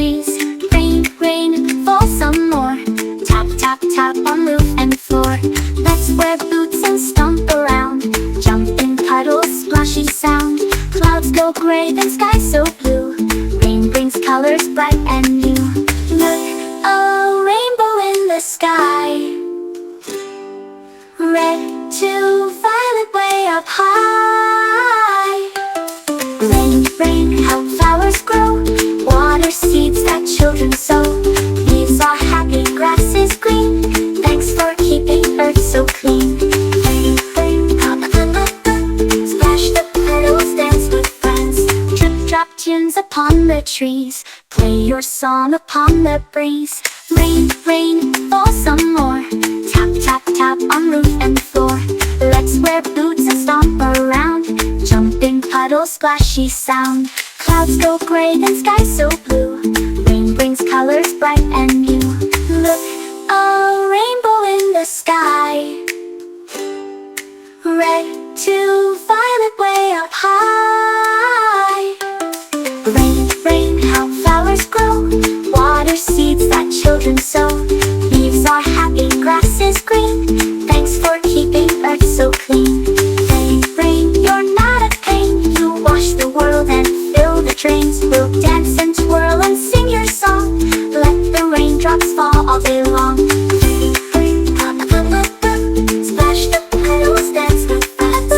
trees. Rain, rain, fall some more. Tap, tap, tap on roof and floor. Let's wear boots and stomp around. Jump in puddles, splashy sound. Clouds go gray, then sky so blue. Rain brings colors bright and new. Look, a rainbow in the sky. Red to violet way up high. Rain, rain, help flowers grow. Water seeds that children sow. Leaves are happy, grass is green. Thanks for keeping earth so clean. Rain, rain, splash the puddles, dance with friends. Drip, drop tunes upon the trees. Play your song upon the breeze. Rain, rain, fall some more. Tap, tap, tap on roof and floor. Let's wear boots and stomp around. Jump in puddles, splashy sound. Clouds go gray, then sky so blue. Rain brings colors bright and new. Look, a rainbow in the sky. Red to violet way up high. Rain, rain, help flowers grow. Water seeds that children sow. Leaves are happy, grass is green. Thanks for keeping earth so clean. Rain, rain, you're not a pain. You wash the world and fill the drains. We'll dance and twirl and sing your song. Let the raindrops fall all day long. Splash the puddles, dance with friends.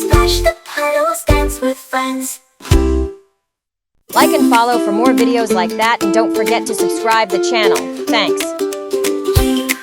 Splash the puddles, dance with friends. Like and follow for more videos like that, and don't forget to subscribe the channel. Thanks.